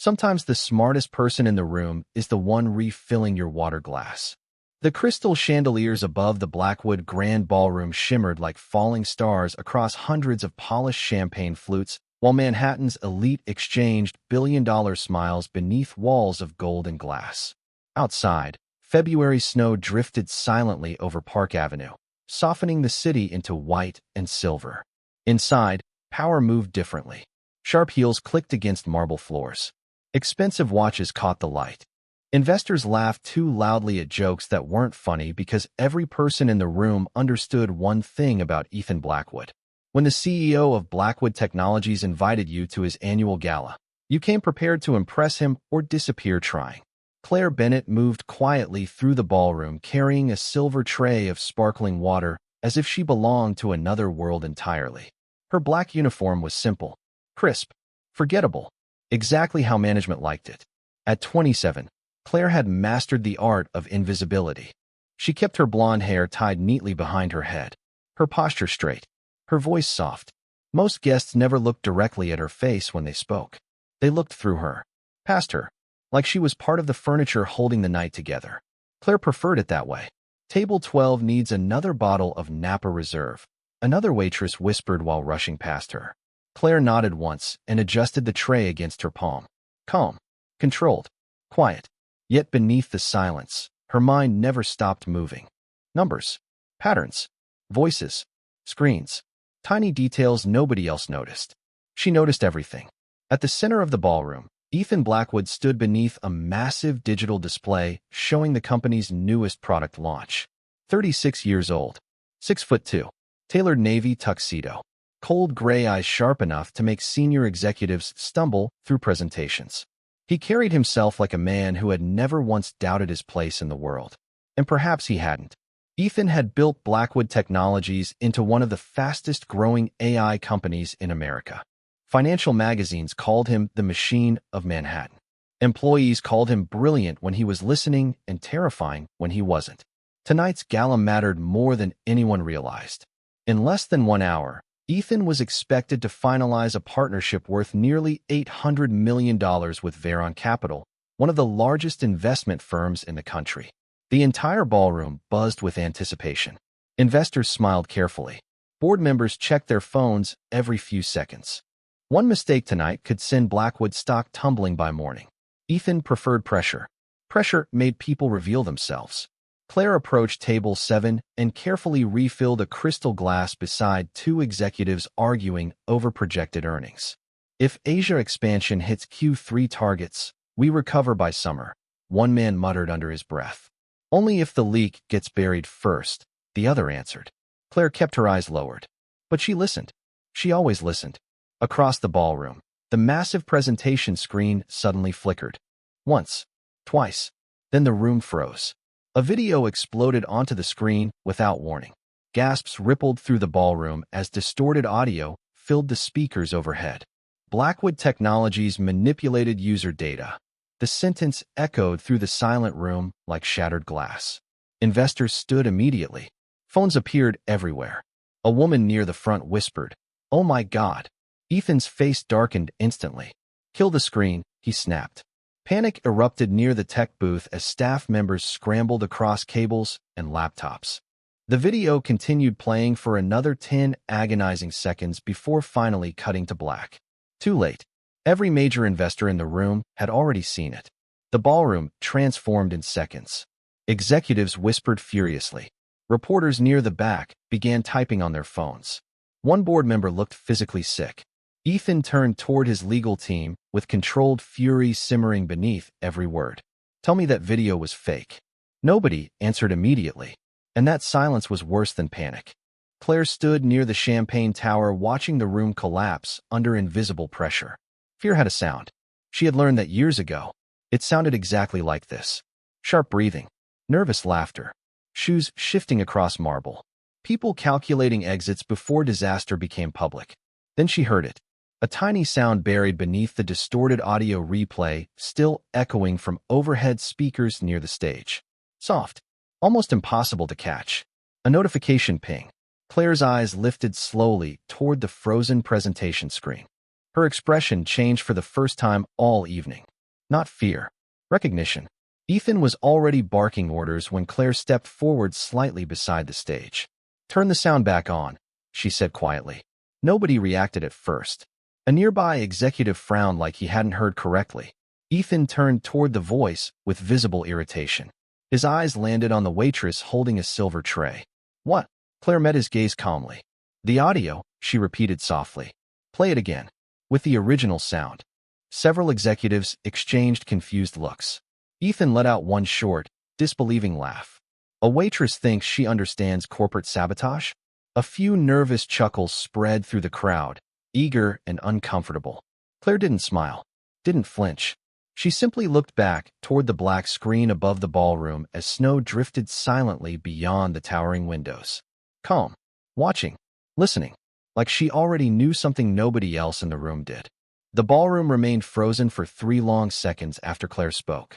Sometimes the smartest person in the room is the one refilling your water glass. The crystal chandeliers above the Blackwood Grand Ballroom shimmered like falling stars across hundreds of polished champagne flutes, while Manhattan's elite exchanged billion-dollar smiles beneath walls of gold and glass. Outside, February snow drifted silently over Park Avenue, softening the city into white and silver. Inside, power moved differently. Sharp heels clicked against marble floors. Expensive watches caught the light. Investors laughed too loudly at jokes that weren't funny because every person in the room understood one thing about Ethan Blackwood. When the CEO of Blackwood Technologies invited you to his annual gala, you came prepared to impress him or disappear trying. Claire Bennett moved quietly through the ballroom carrying a silver tray of sparkling water as if she belonged to another world entirely. Her black uniform was simple, crisp, forgettable, exactly how management liked it. At 27, Claire had mastered the art of invisibility. She kept her blonde hair tied neatly behind her head, her posture straight, her voice soft. Most guests never looked directly at her face when they spoke. They looked through her, past her, like she was part of the furniture holding the night together. Claire preferred it that way. Table 12 needs another bottle of Napa Reserve, another waitress whispered while rushing past her. Claire nodded once and adjusted the tray against her palm. Calm, controlled, quiet. Yet beneath the silence, her mind never stopped moving. Numbers, patterns, voices, screens, tiny details nobody else noticed. She noticed everything. At the center of the ballroom, Ethan Blackwood stood beneath a massive digital display showing the company's newest product launch. 36 years old, 6'2", tailored navy tuxedo, cold gray eyes sharp enough to make senior executives stumble through presentations. He carried himself like a man who had never once doubted his place in the world. And perhaps he hadn't. Ethan had built Blackwood Technologies into one of the fastest-growing AI companies in America. Financial magazines called him the Machine of Manhattan. Employees called him brilliant when he was listening and terrifying when he wasn't. Tonight's gala mattered more than anyone realized. In less than 1 hour, Ethan was expected to finalize a partnership worth nearly $800 million with Veron Capital, one of the largest investment firms in the country. The entire ballroom buzzed with anticipation. Investors smiled carefully. Board members checked their phones every few seconds. One mistake tonight could send Blackwood stock tumbling by morning. Ethan preferred pressure. Pressure made people reveal themselves. Claire approached table 7 and carefully refilled a crystal glass beside two executives arguing over projected earnings. If Asia expansion hits Q3 targets, we recover by summer, one man muttered under his breath. Only if the leak gets buried first, the other answered. Claire kept her eyes lowered. But she listened. She always listened. Across the ballroom, the massive presentation screen suddenly flickered. Once, twice, then the room froze. A video exploded onto the screen without warning. Gasps rippled through the ballroom as distorted audio filled the speakers overhead. Blackwood Technologies manipulated user data. The sentence echoed through the silent room like shattered glass. Investors stood immediately. Phones appeared everywhere. A woman near the front whispered, "Oh my God." Ethan's face darkened instantly. "Kill the screen," he snapped. Panic erupted near the tech booth as staff members scrambled across cables and laptops. The video continued playing for another 10 agonizing seconds before finally cutting to black. Too late. Every major investor in the room had already seen it. The ballroom transformed in seconds. Executives whispered furiously. Reporters near the back began typing on their phones. One board member looked physically sick. Ethan turned toward his legal team with controlled fury simmering beneath every word. "Tell me that video was fake." Nobody answered immediately, and that silence was worse than panic. Claire stood near the champagne tower watching the room collapse under invisible pressure. Fear had a sound. She had learned that years ago. It sounded exactly like this. Sharp breathing, nervous laughter, shoes shifting across marble, people calculating exits before disaster became public. Then she heard it. A tiny sound buried beneath the distorted audio replay, still echoing from overhead speakers near the stage. Soft, almost impossible to catch. A notification ping. Claire's eyes lifted slowly toward the frozen presentation screen. Her expression changed for the first time all evening. Not fear. Recognition. Ethan was already barking orders when Claire stepped forward slightly beside the stage. "Turn the sound back on," she said quietly. Nobody reacted at first. A nearby executive frowned like he hadn't heard correctly. Ethan turned toward the voice with visible irritation. His eyes landed on the waitress holding a silver tray. "What?" Claire met his gaze calmly. "The audio," she repeated softly. "Play it again." With the original sound. Several executives exchanged confused looks. Ethan let out one short, disbelieving laugh. A waitress thinks she understands corporate sabotage? A few nervous chuckles spread through the crowd, eager and uncomfortable. Claire didn't smile, didn't flinch. She simply looked back toward the black screen above the ballroom as snow drifted silently beyond the towering windows. Calm, watching, listening, like she already knew something nobody else in the room did. The ballroom remained frozen for 3 long seconds after Claire spoke.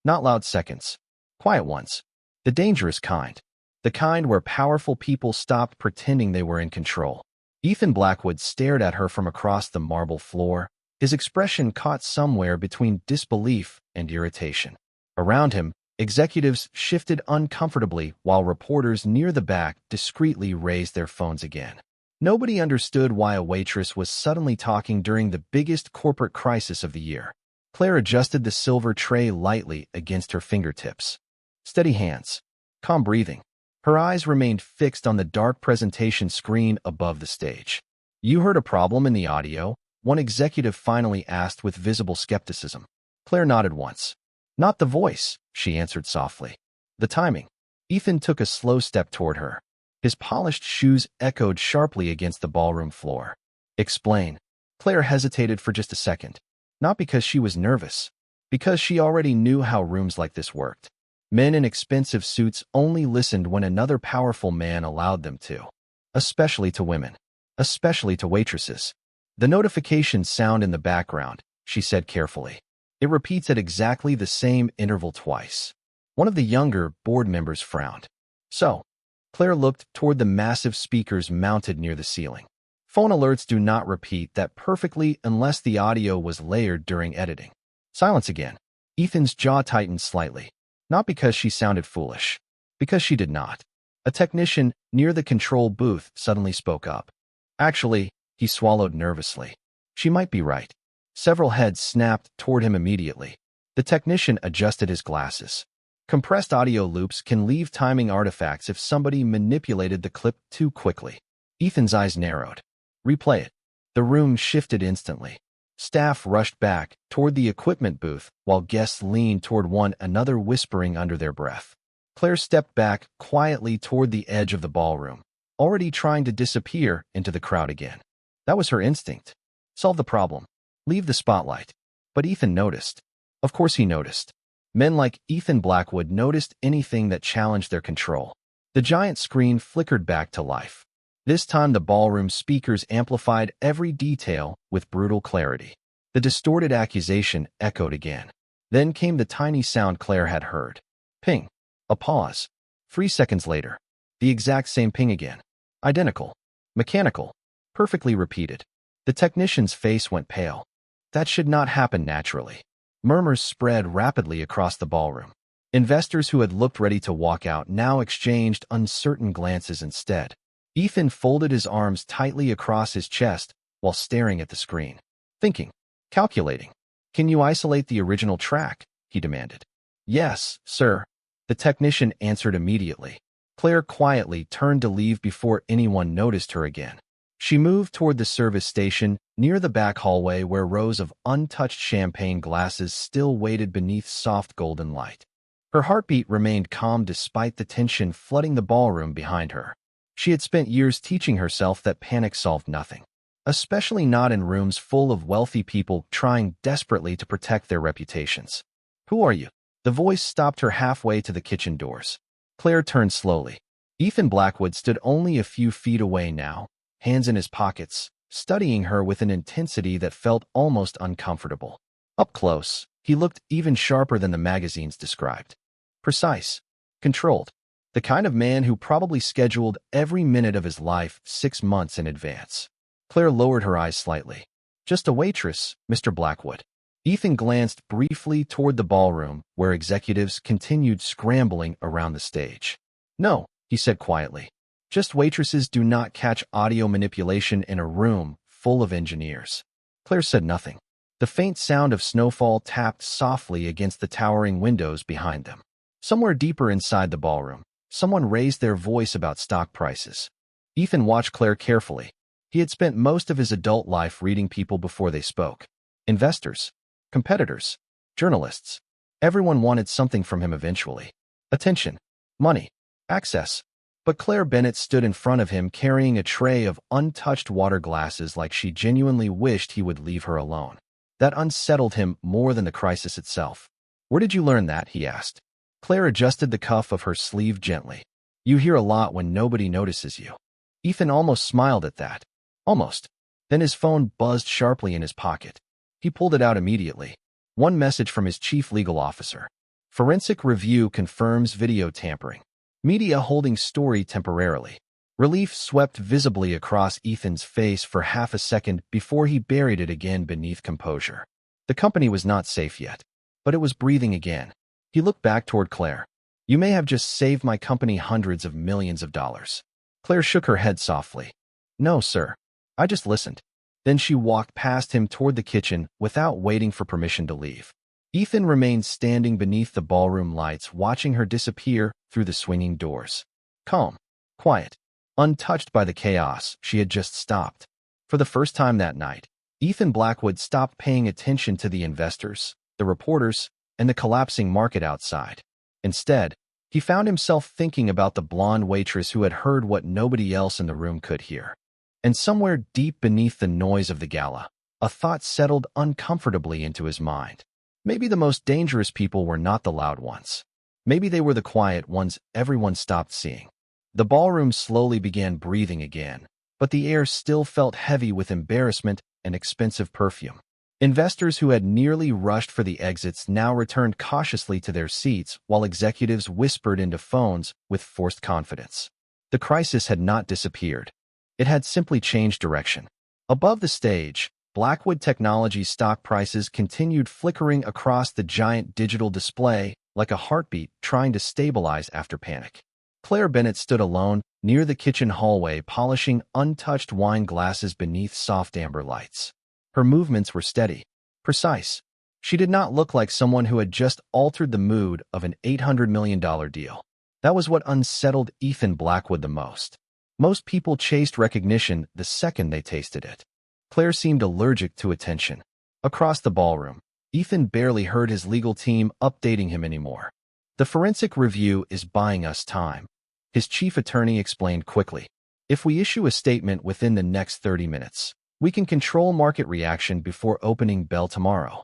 Not loud seconds, quiet ones. The dangerous kind. The kind where powerful people stopped pretending they were in control. Ethan Blackwood stared at her from across the marble floor, his expression caught somewhere between disbelief and irritation. Around him, executives shifted uncomfortably while reporters near the back discreetly raised their phones again. Nobody understood why a waitress was suddenly talking during the biggest corporate crisis of the year. Claire adjusted the silver tray lightly against her fingertips. Steady hands. Calm breathing. Her eyes remained fixed on the dark presentation screen above the stage. "You heard a problem in the audio?" one executive finally asked with visible skepticism. Claire nodded once. "Not the voice," she answered softly. "The timing." Ethan took a slow step toward her. His polished shoes echoed sharply against the ballroom floor. "Explain." Claire hesitated for just a second. Not because she was nervous, because she already knew how rooms like this worked. Men in expensive suits only listened when another powerful man allowed them to. Especially to women. Especially to waitresses. "The notification sound in the background," she said carefully. "It repeats at exactly the same interval twice." One of the younger board members frowned. "So?" Claire looked toward the massive speakers mounted near the ceiling. "Phone alerts do not repeat that perfectly unless the audio was layered during editing." Silence again. Ethan's jaw tightened slightly. Not because she sounded foolish. Because she did not. A technician near the control booth suddenly spoke up. "Actually," he swallowed nervously. "She might be right." Several heads snapped toward him immediately. The technician adjusted his glasses. Compressed audio loops can leave timing artifacts if somebody manipulated the clip too quickly. Ethan's eyes narrowed. "Replay it." The room shifted instantly. Staff rushed back toward the equipment booth while guests leaned toward one another whispering under their breath. Claire stepped back quietly toward the edge of the ballroom, already trying to disappear into the crowd again. That was her instinct. Solve the problem. Leave the spotlight. But Ethan noticed. Of course he noticed. Men like Ethan Blackwood noticed anything that challenged their control. The giant screen flickered back to life. This time the ballroom speakers amplified every detail with brutal clarity. The distorted accusation echoed again. Then came the tiny sound Claire had heard. Ping. A pause. 3 seconds later. The exact same ping again. Identical. Mechanical. Perfectly repeated. The technician's face went pale. That should not happen naturally. Murmurs spread rapidly across the ballroom. Investors who had looked ready to walk out now exchanged uncertain glances instead. Ethan folded his arms tightly across his chest while staring at the screen. Thinking. Calculating. "Can you isolate the original track?" he demanded. "Yes, sir." The technician answered immediately. Claire quietly turned to leave before anyone noticed her again. She moved toward the service station near the back hallway where rows of untouched champagne glasses still waited beneath soft golden light. Her heartbeat remained calm despite the tension flooding the ballroom behind her. She had spent years teaching herself that panic solved nothing, especially not in rooms full of wealthy people trying desperately to protect their reputations. "Who are you?" The voice stopped her halfway to the kitchen doors. Claire turned slowly. Ethan Blackwood stood only a few feet away now, hands in his pockets, studying her with an intensity that felt almost uncomfortable. Up close, he looked even sharper than the magazines described. Precise. Controlled. The kind of man who probably scheduled every minute of his life 6 months in advance. Claire lowered her eyes slightly. "Just a waitress, Mr. Blackwood." Ethan glanced briefly toward the ballroom, where executives continued scrambling around the stage. "No," he said quietly. "Just waitresses do not catch audio manipulation in a room full of engineers." Claire said nothing. The faint sound of snowfall tapped softly against the towering windows behind them. Somewhere deeper inside the ballroom, someone raised their voice about stock prices. Ethan watched Claire carefully. He had spent most of his adult life reading people before they spoke. Investors, competitors, journalists. Everyone wanted something from him eventually. Attention, money, access. But Claire Bennett stood in front of him carrying a tray of untouched water glasses like she genuinely wished he would leave her alone. That unsettled him more than the crisis itself. "Where did you learn that?" he asked. Claire adjusted the cuff of her sleeve gently. "You hear a lot when nobody notices you." Ethan almost smiled at that. Almost. Then his phone buzzed sharply in his pocket. He pulled it out immediately. One message from his chief legal officer. "Forensic review confirms video tampering. Media holding story temporarily." Relief swept visibly across Ethan's face for half a second before he buried it again beneath composure. The company was not safe yet, but it was breathing again. He looked back toward Claire. "You may have just saved my company hundreds of millions of dollars." Claire shook her head softly. "No, sir. I just listened." Then she walked past him toward the kitchen without waiting for permission to leave. Ethan remained standing beneath the ballroom lights, watching her disappear through the swinging doors. Calm, quiet, untouched by the chaos she had just stopped. For the first time that night, Ethan Blackwood stopped paying attention to the investors, the reporters, and the collapsing market outside. Instead, he found himself thinking about the blonde waitress who had heard what nobody else in the room could hear. And somewhere deep beneath the noise of the gala, a thought settled uncomfortably into his mind. Maybe the most dangerous people were not the loud ones. Maybe they were the quiet ones everyone stopped seeing. The ballroom slowly began breathing again, but the air still felt heavy with embarrassment and expensive perfume. Investors who had nearly rushed for the exits now returned cautiously to their seats while executives whispered into phones with forced confidence. The crisis had not disappeared. It had simply changed direction. Above the stage, Blackwood Technologies stock prices continued flickering across the giant digital display like a heartbeat trying to stabilize after panic. Claire Bennett stood alone near the kitchen hallway, polishing untouched wine glasses beneath soft amber lights. Her movements were steady, precise. She did not look like someone who had just altered the mood of an $800 million deal. That was what unsettled Ethan Blackwood the most. Most people chased recognition the second they tasted it. Claire seemed allergic to attention. Across the ballroom, Ethan barely heard his legal team updating him anymore. "The forensic review is buying us time," his chief attorney explained quickly. "If we issue a statement within the next 30 minutes, we can control market reaction before opening bell tomorrow."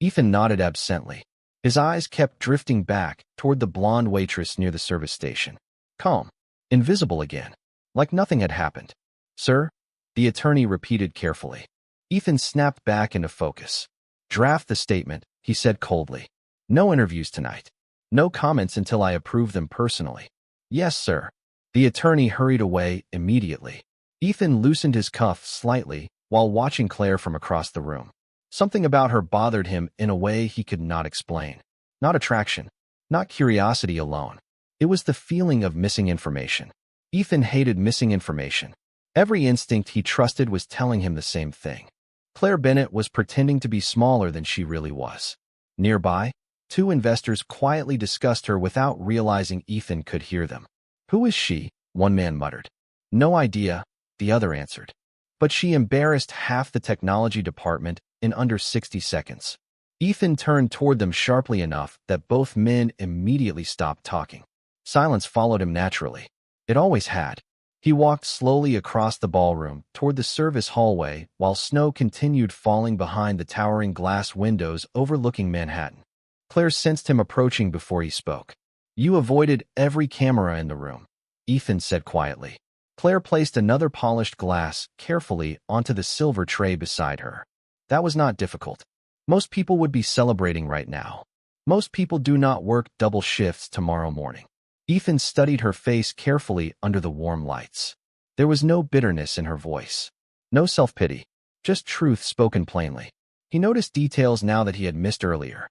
Ethan nodded absently. His eyes kept drifting back toward the blonde waitress near the service station. Calm, invisible again, like nothing had happened. "Sir?" the attorney repeated carefully. Ethan snapped back into focus. "Draft the statement," he said coldly. "No interviews tonight. No comments until I approve them personally." "Yes, sir." The attorney hurried away immediately. Ethan loosened his cuff slightly while watching Claire from across the room. Something about her bothered him in a way he could not explain. Not attraction, not curiosity alone. It was the feeling of missing information. Ethan hated missing information. Every instinct he trusted was telling him the same thing. Claire Bennett was pretending to be smaller than she really was. Nearby, two investors quietly discussed her without realizing Ethan could hear them. "Who is she?" one man muttered. "No idea," the other answered. But she embarrassed half the technology department in under 60 seconds. Ethan turned toward them sharply enough that both men immediately stopped talking. Silence followed him naturally. It always had. He walked slowly across the ballroom toward the service hallway while snow continued falling behind the towering glass windows overlooking Manhattan. Claire sensed him approaching before he spoke. "You avoided every camera in the room," Ethan said quietly. Claire placed another polished glass carefully onto the silver tray beside her. That was not difficult. Most people would be celebrating right now. Most people do not work double shifts tomorrow morning. Ethan studied her face carefully under the warm lights. There was no bitterness in her voice. No self-pity. Just truth spoken plainly. He noticed details now that he had missed earlier.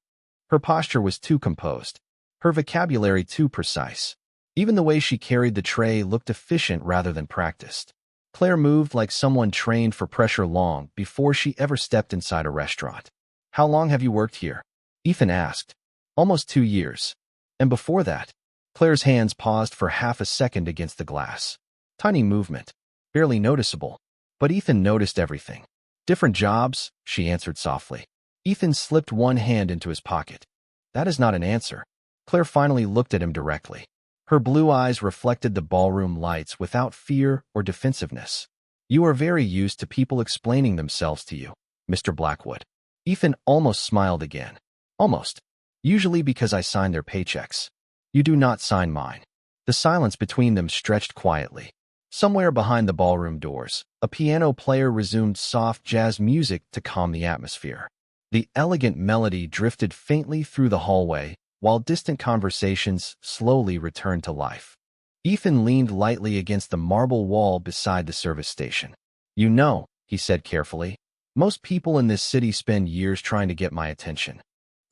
Her posture was too composed, her vocabulary too precise. Even the way she carried the tray looked efficient rather than practiced. Claire moved like someone trained for pressure long before she ever stepped inside a restaurant. "How long have you worked here?" Ethan asked. "Almost 2 years. And before that?" Claire's hands paused for half a second against the glass. Tiny movement, barely noticeable. But Ethan noticed everything. "Different jobs," she answered softly. Ethan slipped one hand into his pocket. "That is not an answer." Claire finally looked at him directly. Her blue eyes reflected the ballroom lights without fear or defensiveness. "You are very used to people explaining themselves to you, Mr. Blackwood." Ethan almost smiled again. "Almost. Usually because I sign their paychecks. You do not sign mine." The silence between them stretched quietly. Somewhere behind the ballroom doors, a piano player resumed soft jazz music to calm the atmosphere. The elegant melody drifted faintly through the hallway, while distant conversations slowly returned to life. Ethan leaned lightly against the marble wall beside the service station. "You know," he said carefully, "most people in this city spend years trying to get my attention."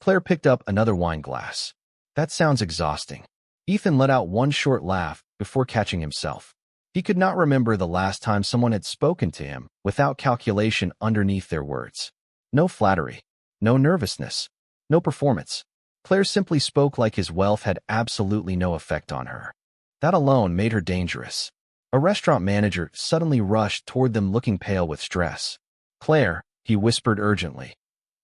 Claire picked up another wine glass. "That sounds exhausting." Ethan let out one short laugh before catching himself. He could not remember the last time someone had spoken to him without calculation underneath their words. No flattery, no nervousness, no performance. Claire simply spoke like his wealth had absolutely no effect on her. That alone made her dangerous. A restaurant manager suddenly rushed toward them looking pale with stress. "Claire," he whispered urgently.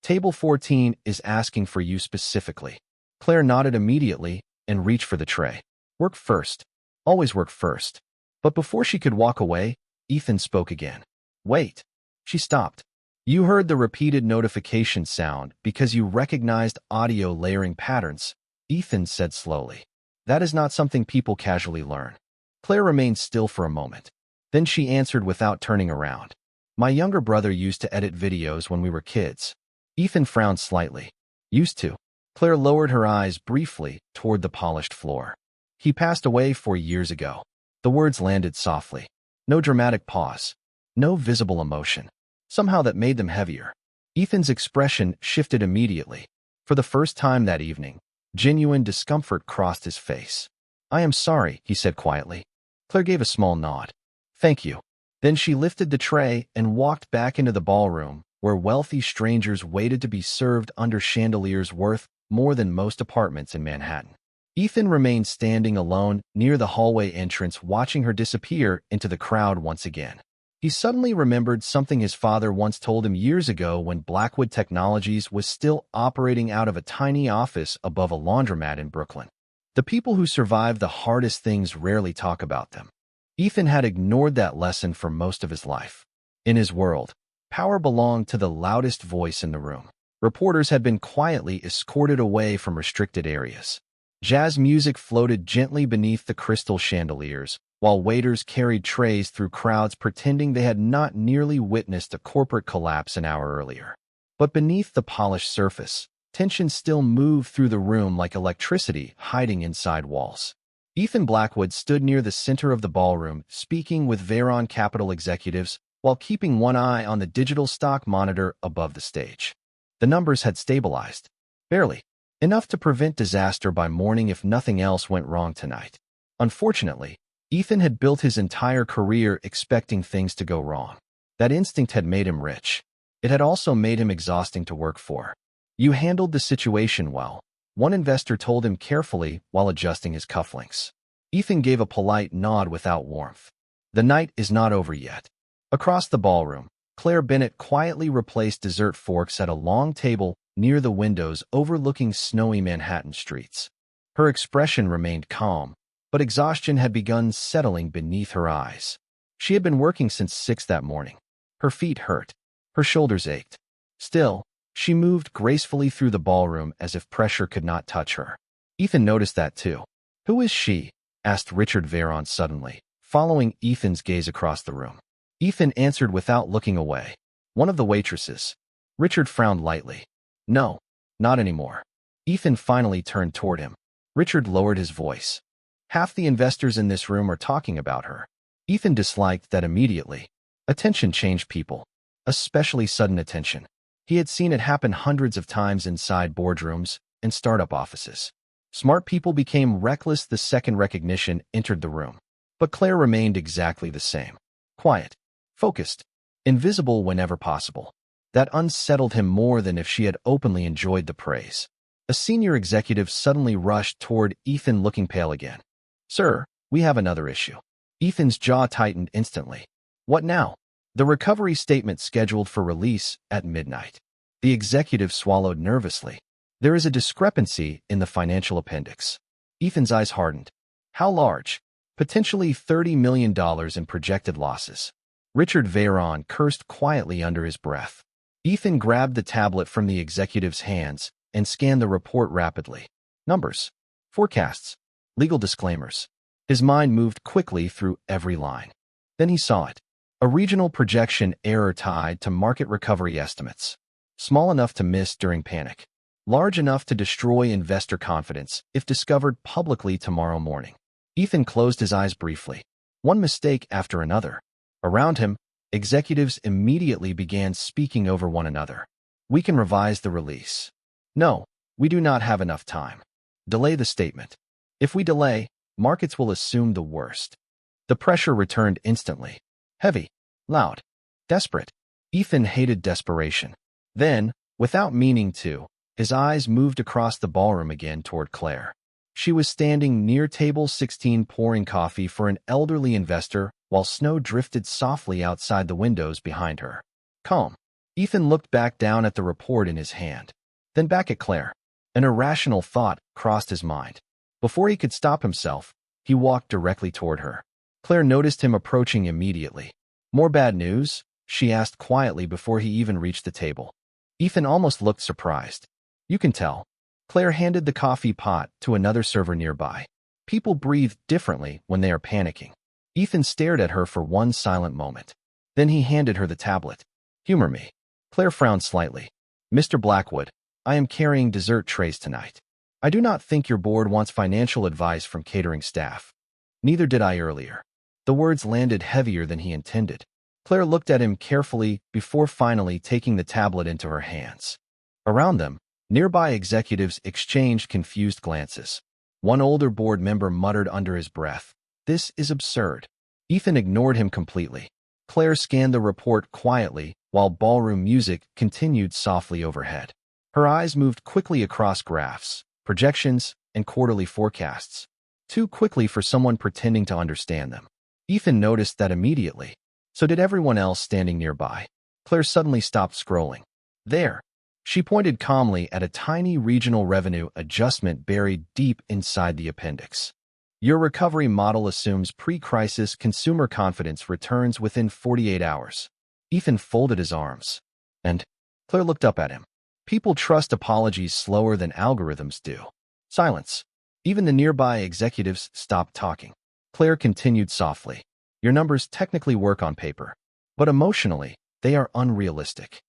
"Table 14 is asking for you specifically." Claire nodded immediately and reached for the tray. "Work first. Always work first." But before she could walk away, Ethan spoke again. "Wait." She stopped. "You heard the repeated notification sound because you recognized audio layering patterns," Ethan said slowly. "That is not something people casually learn." Claire remained still for a moment. Then she answered without turning around. "My younger brother used to edit videos when we were kids." Ethan frowned slightly. "Used to?" Claire lowered her eyes briefly toward the polished floor. "He passed away 4 years ago." The words landed softly. No dramatic pause. No visible emotion. Somehow that made them heavier. Ethan's expression shifted immediately. For the first time that evening, genuine discomfort crossed his face. "I am sorry," he said quietly. Claire gave a small nod. "Thank you." Then she lifted the tray and walked back into the ballroom, where wealthy strangers waited to be served under chandeliers worth more than most apartments in Manhattan. Ethan remained standing alone near the hallway entrance, watching her disappear into the crowd once again. He suddenly remembered something his father once told him years ago when Blackwood Technologies was still operating out of a tiny office above a laundromat in Brooklyn. "The people who survive the hardest things rarely talk about them." Ethan had ignored that lesson for most of his life. In his world, power belonged to the loudest voice in the room. Reporters had been quietly escorted away from restricted areas. Jazz music floated gently beneath the crystal chandeliers, while waiters carried trays through crowds pretending they had not nearly witnessed a corporate collapse an hour earlier. But beneath the polished surface, tension still moved through the room like electricity hiding inside walls. Ethan Blackwood stood near the center of the ballroom, speaking with Veyron Capital executives while keeping one eye on the digital stock monitor above the stage. The numbers had stabilized. Barely. Enough to prevent disaster by morning if nothing else went wrong tonight. Unfortunately, Ethan had built his entire career expecting things to go wrong. That instinct had made him rich. It had also made him exhausting to work for. "You handled the situation well," one investor told him carefully while adjusting his cufflinks. Ethan gave a polite nod without warmth. "The night is not over yet." Across the ballroom, Claire Bennett quietly replaced dessert forks at a long table near the windows overlooking snowy Manhattan streets. Her expression remained calm, but exhaustion had begun settling beneath her eyes. She had been working since 6 that morning. Her feet hurt. Her shoulders ached. Still, she moved gracefully through the ballroom as if pressure could not touch her. Ethan noticed that too. "Who is she?" asked Richard Veyron suddenly, following Ethan's gaze across the room. Ethan answered without looking away. "One of the waitresses." Richard frowned lightly. "No, not anymore." Ethan finally turned toward him. Richard lowered his voice. "Half the investors in this room are talking about her." Ethan disliked that immediately. Attention changed people, especially sudden attention. He had seen it happen hundreds of times inside boardrooms and startup offices. Smart people became reckless the second recognition entered the room. But Claire remained exactly the same. Quiet, focused, invisible whenever possible. That unsettled him more than if she had openly enjoyed the praise. A senior executive suddenly rushed toward Ethan, looking pale again. "Sir, we have another issue." Ethan's jaw tightened instantly. "What now?" "The recovery statement scheduled for release at midnight." The executive swallowed nervously. "There is a discrepancy in the financial appendix." Ethan's eyes hardened. "How large?" "Potentially $30 million in projected losses." Richard Veyron cursed quietly under his breath. Ethan grabbed the tablet from the executive's hands and scanned the report rapidly. Numbers, forecasts, legal disclaimers. His mind moved quickly through every line. Then he saw it. A regional projection error tied to market recovery estimates. Small enough to miss during panic. Large enough to destroy investor confidence if discovered publicly tomorrow morning. Ethan closed his eyes briefly. One mistake after another. Around him, executives immediately began speaking over one another. "We can revise the release." "No, we do not have enough time." "Delay the statement." "If we delay, markets will assume the worst." The pressure returned instantly. Heavy, loud, desperate. Ethan hated desperation. Then, without meaning to, his eyes moved across the ballroom again toward Claire. She was standing near table 16 pouring coffee for an elderly investor while snow drifted softly outside the windows behind her. Calm. Ethan looked back down at the report in his hand, then back at Claire. An irrational thought crossed his mind. Before he could stop himself, he walked directly toward her. Claire noticed him approaching immediately. "More bad news?" she asked quietly before he even reached the table. Ethan almost looked surprised. "You can tell." Claire handed the coffee pot to another server nearby. People breathe differently when they are panicking. Ethan stared at her for one silent moment. Then he handed her the tablet. "Humor me." Claire frowned slightly. "Mr. Blackwood, I am carrying dessert trays tonight. I do not think your board wants financial advice from catering staff." "Neither did I earlier." The words landed heavier than he intended. Claire looked at him carefully before finally taking the tablet into her hands. Around them, nearby executives exchanged confused glances. One older board member muttered under his breath, "This is absurd." Ethan ignored him completely. Claire scanned the report quietly while ballroom music continued softly overhead. Her eyes moved quickly across graphs, projections, and quarterly forecasts. Too quickly for someone pretending to understand them. Ethan noticed that immediately. So did everyone else standing nearby. Claire suddenly stopped scrolling. "There." She pointed calmly at a tiny regional revenue adjustment buried deep inside the appendix. "Your recovery model assumes pre-crisis consumer confidence returns within 48 hours. Ethan folded his arms. "And?" Claire looked up at him. "People trust apologies slower than algorithms do." Silence. Even the nearby executives stopped talking. Claire continued softly. "Your numbers technically work on paper, but emotionally, they are unrealistic."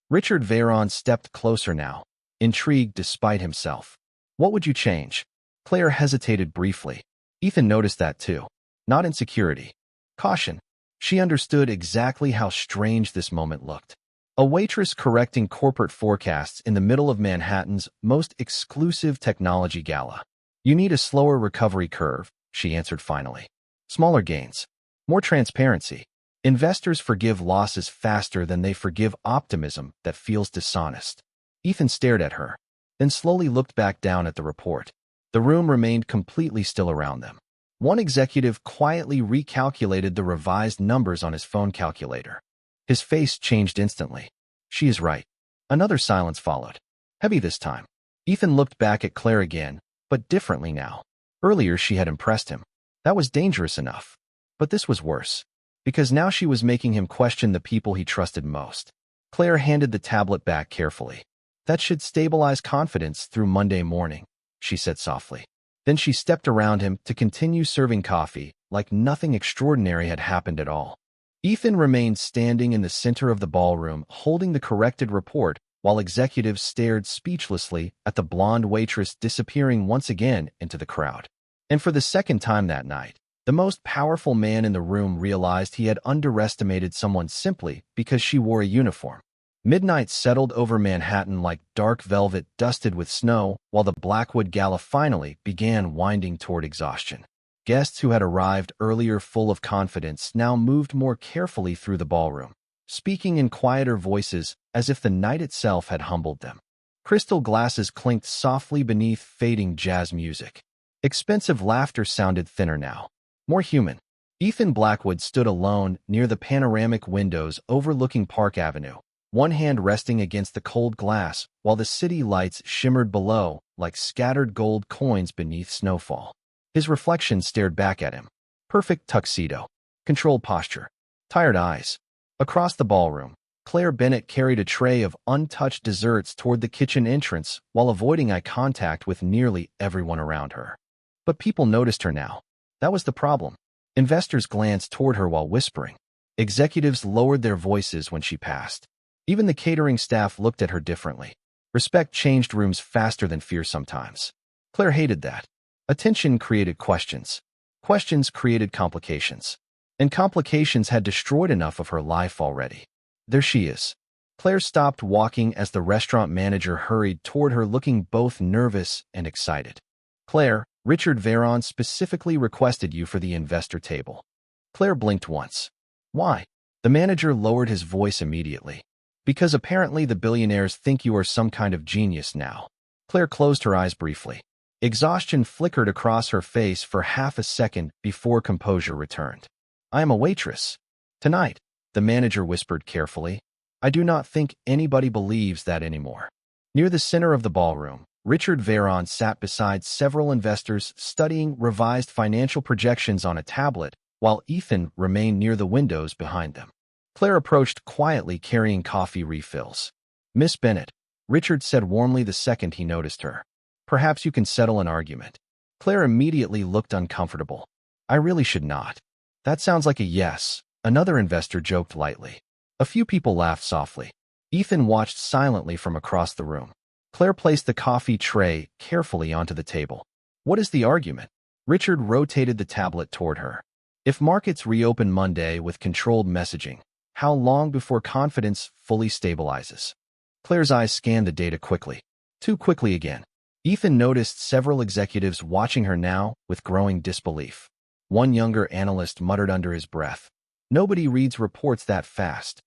Richard Veyron stepped closer now, intrigued despite himself. "What would you change?" Claire hesitated briefly. Ethan noticed that too. Not insecurity. Caution. She understood exactly how strange this moment looked. A waitress correcting corporate forecasts in the middle of Manhattan's most exclusive technology gala. "You need a slower recovery curve," she answered finally. "Smaller gains. More transparency. Investors forgive losses faster than they forgive optimism that feels dishonest." Ethan stared at her, then slowly looked back down at the report. The room remained completely still around them. One executive quietly recalculated the revised numbers on his phone calculator. His face changed instantly. "She is right." Another silence followed. Heavy this time. Ethan looked back at Claire again, but differently now. Earlier she had impressed him. That was dangerous enough. But this was worse. Because now she was making him question the people he trusted most. Claire handed the tablet back carefully. "That should stabilize confidence through Monday morning," she said softly. Then she stepped around him to continue serving coffee like nothing extraordinary had happened at all. Ethan remained standing in the center of the ballroom, holding the corrected report, while executives stared speechlessly at the blonde waitress disappearing once again into the crowd. And for the second time that night, the most powerful man in the room realized he had underestimated someone simply because she wore a uniform. Midnight settled over Manhattan like dark velvet dusted with snow, while the Blackwood Gala finally began winding toward exhaustion. Guests who had arrived earlier full of confidence now moved more carefully through the ballroom, speaking in quieter voices as if the night itself had humbled them. Crystal glasses clinked softly beneath fading jazz music. Expensive laughter sounded thinner now, more human. Ethan Blackwood stood alone near the panoramic windows overlooking Park Avenue, one hand resting against the cold glass while the city lights shimmered below like scattered gold coins beneath snowfall. His reflection stared back at him. Perfect tuxedo, controlled posture, tired eyes. Across the ballroom, Claire Bennett carried a tray of untouched desserts toward the kitchen entrance while avoiding eye contact with nearly everyone around her. But people noticed her now. That was the problem. Investors glanced toward her while whispering. Executives lowered their voices when she passed. Even the catering staff looked at her differently. Respect changed rooms faster than fear sometimes. Claire hated that. Attention created questions. Questions created complications. And complications had destroyed enough of her life already. There she is. Claire stopped walking as the restaurant manager hurried toward her looking both nervous and excited. Claire, Richard Veron specifically requested you for the investor table. Claire blinked once. Why? The manager lowered his voice immediately. Because apparently the billionaires think you are some kind of genius now. Claire closed her eyes briefly. Exhaustion flickered across her face for half a second before composure returned. I am a waitress. Tonight, the manager whispered carefully. I do not think anybody believes that anymore. Near the center of the ballroom, Richard Veron sat beside several investors studying revised financial projections on a tablet, while Ethan remained near the windows behind them. Claire approached quietly carrying coffee refills. Miss Bennett, Richard said warmly the second he noticed her. Perhaps you can settle an argument. Claire immediately looked uncomfortable. I really should not. That sounds like a yes, another investor joked lightly. A few people laughed softly. Ethan watched silently from across the room. Claire placed the coffee tray carefully onto the table. What is the argument? Richard rotated the tablet toward her. If markets reopen Monday with controlled messaging, how long before confidence fully stabilizes? Claire's eyes scanned the data quickly. Too quickly again. Ethan noticed several executives watching her now with growing disbelief. One younger analyst muttered under his breath. Nobody reads reports that fast.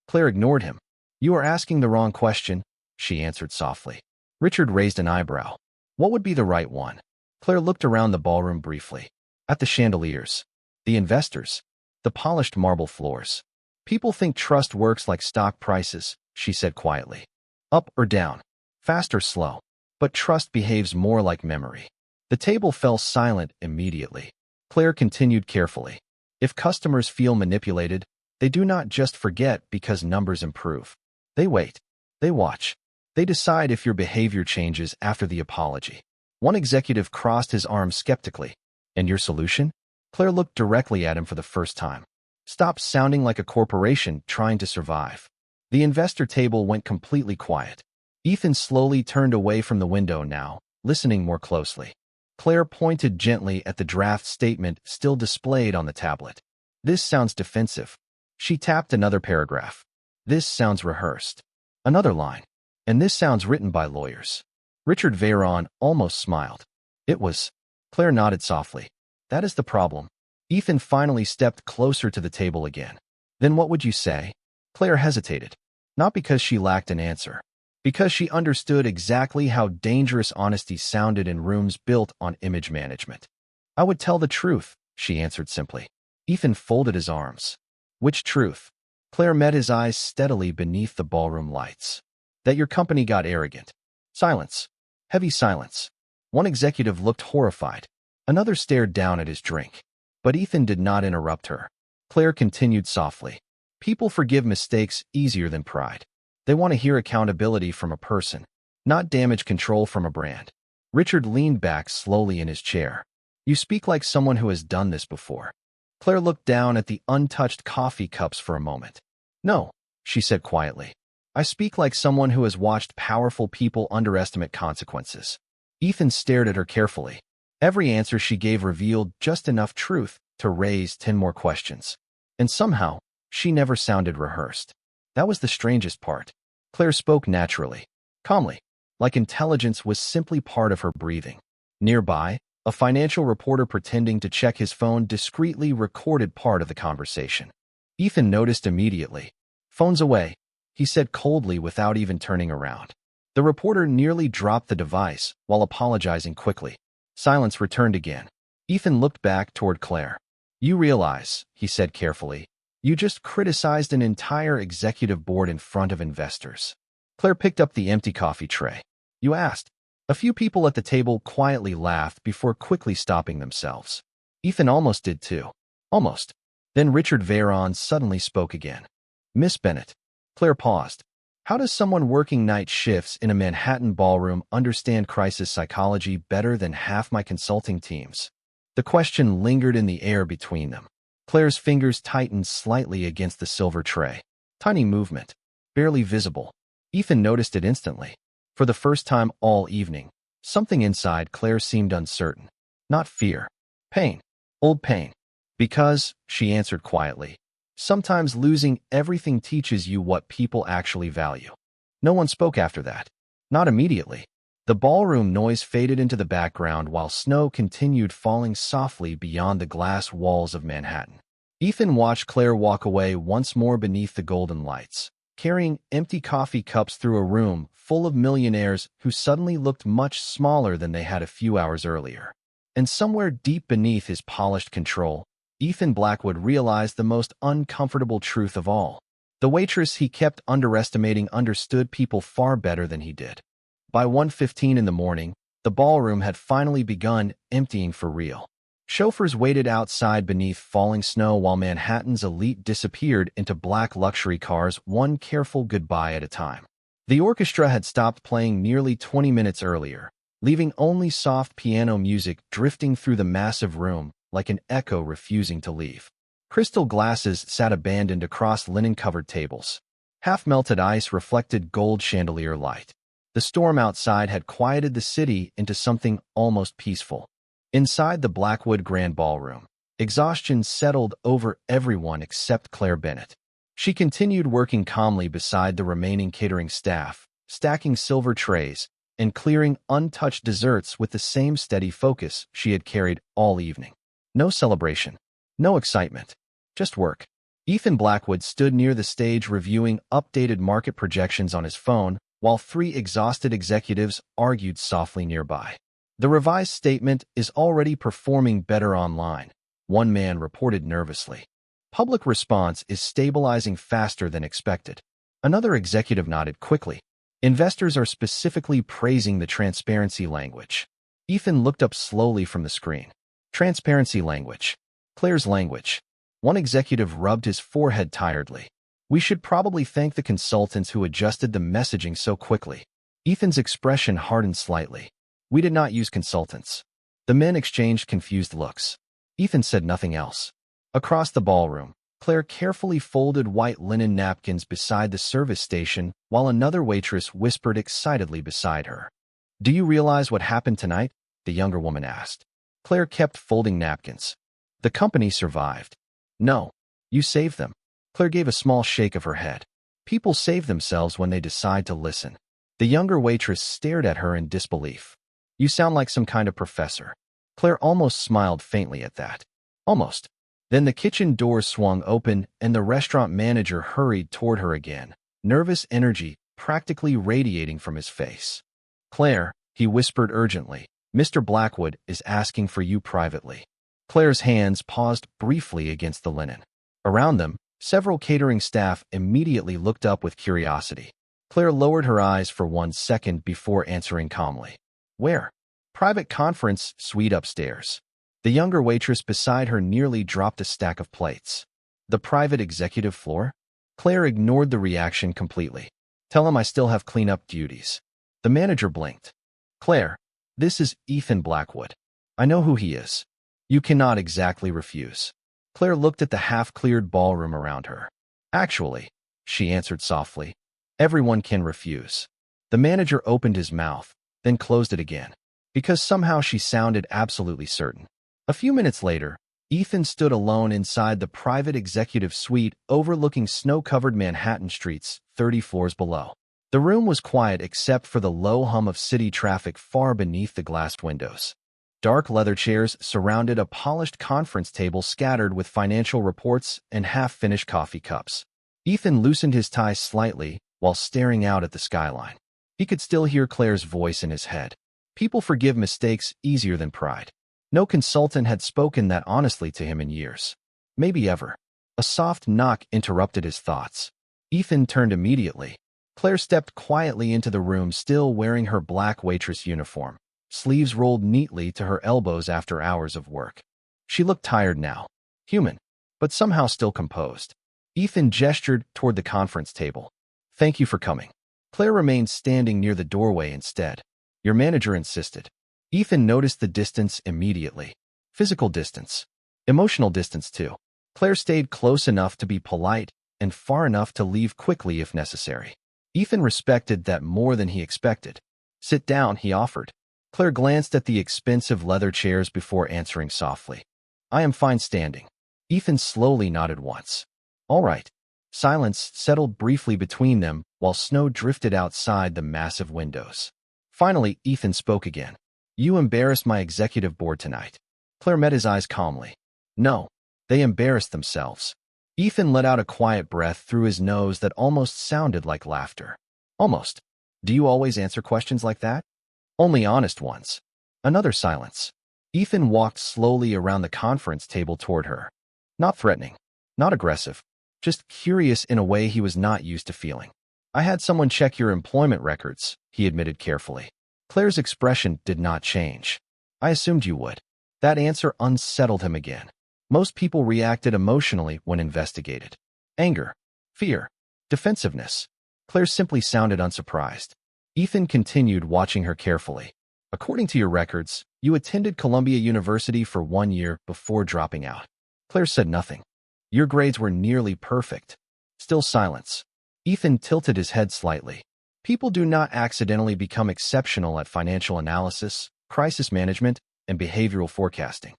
Claire ignored him. You are asking the wrong question, she answered softly. Richard raised an eyebrow. What would be the right one? Claire looked around the ballroom briefly. At the chandeliers. The investors. The polished marble floors. People think trust works like stock prices, she said quietly. Up or down. Fast or slow. But trust behaves more like memory. The table fell silent immediately. Claire continued carefully. If customers feel manipulated, they do not just forget because numbers improve. They wait. They watch. They decide if your behavior changes after the apology. One executive crossed his arms skeptically. And your solution? Claire looked directly at him for the first time. Stop sounding like a corporation trying to survive. The investor table went completely quiet. Ethan slowly turned away from the window now, listening more closely. Claire pointed gently at the draft statement still displayed on the tablet. This sounds defensive. She tapped another paragraph. This sounds rehearsed. Another line. And this sounds written by lawyers. Richard Veron almost smiled. It was. Claire nodded softly. That is the problem. Ethan finally stepped closer to the table again. Then what would you say? Claire hesitated. Not because she lacked an answer. Because she understood exactly how dangerous honesty sounded in rooms built on image management. I would tell the truth, she answered simply. Ethan folded his arms. Which truth? Claire met his eyes steadily beneath the ballroom lights. That your company got arrogant. Silence. Heavy silence. One executive looked horrified. Another stared down at his drink. But Ethan did not interrupt her. Claire continued softly. People forgive mistakes easier than pride. They want to hear accountability from a person, not damage control from a brand. Richard leaned back slowly in his chair. You speak like someone who has done this before. Claire looked down at the untouched coffee cups for a moment. No, she said quietly. I speak like someone who has watched powerful people underestimate consequences. Ethan stared at her carefully. Every answer she gave revealed just enough truth to raise 10 more questions. And somehow, she never sounded rehearsed. That was the strangest part. Claire spoke naturally, calmly, like intelligence was simply part of her breathing. Nearby, a financial reporter pretending to check his phone discreetly recorded part of the conversation. Ethan noticed immediately. "Phone's away," he said coldly without even turning around. The reporter nearly dropped the device while apologizing quickly. Silence returned again. Ethan looked back toward Claire. "You realize," he said carefully, "you just criticized an entire executive board in front of investors." Claire picked up the empty coffee tray. "You asked." A few people at the table quietly laughed before quickly stopping themselves. Ethan almost did too. Almost. Then Richard Veyron suddenly spoke again. "Miss Bennett." Claire paused. "How does someone working night shifts in a Manhattan ballroom understand crisis psychology better than half my consulting teams?" The question lingered in the air between them. Claire's fingers tightened slightly against the silver tray. Tiny movement, barely visible. Ethan noticed it instantly. For the first time all evening, something inside Claire seemed uncertain. Not fear. Pain. Old pain. "Because," she answered quietly, "sometimes losing everything teaches you what people actually value." No one spoke after that. Not immediately. The ballroom noise faded into the background while snow continued falling softly beyond the glass walls of Manhattan. Ethan watched Claire walk away once more beneath the golden lights, carrying empty coffee cups through a room full of millionaires who suddenly looked much smaller than they had a few hours earlier. And somewhere deep beneath his polished control, Ethan Blackwood realized the most uncomfortable truth of all. The waitress he kept underestimating understood people far better than he did. By 1:15 in the morning, the ballroom had finally begun emptying for real. Chauffeurs waited outside beneath falling snow while Manhattan's elite disappeared into black luxury cars, one careful goodbye at a time. The orchestra had stopped playing nearly 20 minutes earlier, leaving only soft piano music drifting through the massive room like an echo refusing to leave. Crystal glasses sat abandoned across linen-covered tables. Half-melted ice reflected gold chandelier light. The storm outside had quieted the city into something almost peaceful. Inside the Blackwood Grand Ballroom, exhaustion settled over everyone except Claire Bennett. She continued working calmly beside the remaining catering staff, stacking silver trays and clearing untouched desserts with the same steady focus she had carried all evening. No celebration, no excitement, just work. Ethan Blackwood stood near the stage reviewing updated market projections on his phone, while three exhausted executives argued softly nearby. "The revised statement is already performing better online," one man reported nervously. "Public response is stabilizing faster than expected." Another executive nodded quickly. "Investors are specifically praising the transparency language." Ethan looked up slowly from the screen. Transparency language. Claire's language. One executive rubbed his forehead tiredly. "We should probably thank the consultants who adjusted the messaging so quickly." Ethan's expression hardened slightly. "We did not use consultants." The men exchanged confused looks. Ethan said nothing else. Across the ballroom, Claire carefully folded white linen napkins beside the service station while another waitress whispered excitedly beside her. "Do you realize what happened tonight?" the younger woman asked. Claire kept folding napkins. "The company survived." "No. You saved them." Claire gave a small shake of her head. "People save themselves when they decide to listen." The younger waitress stared at her in disbelief. "You sound like some kind of professor." Claire almost smiled faintly at that. Almost. Then the kitchen door swung open and the restaurant manager hurried toward her again, nervous energy practically radiating from his face. "Claire," he whispered urgently, "Mr. Blackwood is asking for you privately." Claire's hands paused briefly against the linen. Around them, several catering staff immediately looked up with curiosity. Claire lowered her eyes for 1 second before answering calmly. "Where?" "Private conference suite upstairs." The younger waitress beside her nearly dropped a stack of plates. "The private executive floor?" Claire ignored the reaction completely. "Tell him I still have cleanup duties." The manager blinked. "Claire, this is Ethan Blackwood. I know who he is. You cannot exactly refuse." Claire looked at the half-cleared ballroom around her. "Actually," she answered softly, "everyone can refuse." The manager opened his mouth, then closed it again, because somehow she sounded absolutely certain. A few minutes later, Ethan stood alone inside the private executive suite overlooking snow-covered Manhattan streets 30 floors below. The room was quiet except for the low hum of city traffic far beneath the glassed windows. Dark leather chairs surrounded a polished conference table scattered with financial reports and half-finished coffee cups. Ethan loosened his tie slightly while staring out at the skyline. He could still hear Claire's voice in his head. People forgive mistakes easier than pride. No consultant had spoken that honestly to him in years. Maybe ever. A soft knock interrupted his thoughts. Ethan turned immediately. Claire stepped quietly into the room, still wearing her black waitress uniform, sleeves rolled neatly to her elbows after hours of work. She looked tired now, human, but somehow still composed. Ethan gestured toward the conference table. "Thank you for coming." Claire remained standing near the doorway instead. "Your manager insisted." Ethan noticed the distance immediately. Physical distance. Emotional distance, too. Claire stayed close enough to be polite and far enough to leave quickly if necessary. Ethan respected that more than he expected. "Sit down," he offered. Claire glanced at the expensive leather chairs before answering softly. "I am fine standing." Ethan slowly nodded once. "All right." Silence settled briefly between them while snow drifted outside the massive windows. Finally, Ethan spoke again. "You embarrassed my executive board tonight." Claire met his eyes calmly. "No, they embarrassed themselves." Ethan let out a quiet breath through his nose that almost sounded like laughter. "Almost. Do you always answer questions like that?" "Only honest ones." Another silence. Ethan walked slowly around the conference table toward her. Not threatening, not aggressive, just curious in a way he was not used to feeling. "I had someone check your employment records," he admitted carefully. Claire's expression did not change. "I assumed you would." That answer unsettled him again. Most people reacted emotionally when investigated. Anger, fear, defensiveness. Claire simply sounded unsurprised. Ethan continued, watching her carefully. "According to your records, you attended Columbia University for 1 year before dropping out." Claire said nothing. "Your grades were nearly perfect." Still silence. Ethan tilted his head slightly. People do not accidentally become exceptional at financial analysis, crisis management, and behavioral forecasting.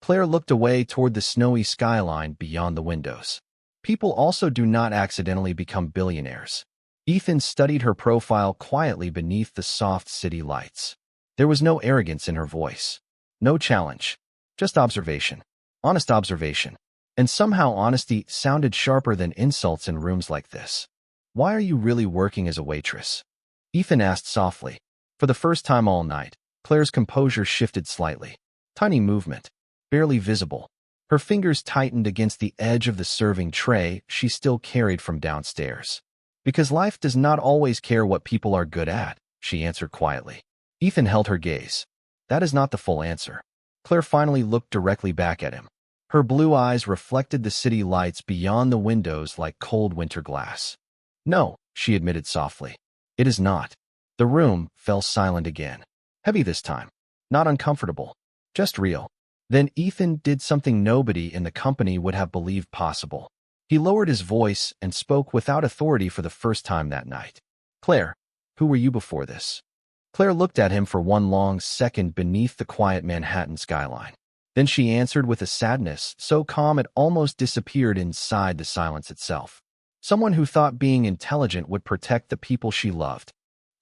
Claire looked away toward the snowy skyline beyond the windows. People also do not accidentally become billionaires. Ethan studied her profile quietly beneath the soft city lights. There was no arrogance in her voice. No challenge. Just observation. Honest observation. And somehow honesty sounded sharper than insults in rooms like this. "Why are you really working as a waitress?" Ethan asked softly. For the first time all night, Claire's composure shifted slightly. Tiny movement. Barely visible. Her fingers tightened against the edge of the serving tray she still carried from downstairs. "Because life does not always care what people are good at," she answered quietly. Ethan held her gaze. "That is not the full answer." Claire finally looked directly back at him. Her blue eyes reflected the city lights beyond the windows like cold winter glass. "No," she admitted softly. "It is not." The room fell silent again. Heavy this time. Not uncomfortable. Just real. Then Ethan did something nobody in the company would have believed possible. He lowered his voice and spoke without authority for the first time that night. "Claire, who were you before this?" Claire looked at him for one long second beneath the quiet Manhattan skyline. Then she answered with a sadness so calm it almost disappeared inside the silence itself. "Someone who thought being intelligent would protect the people she loved."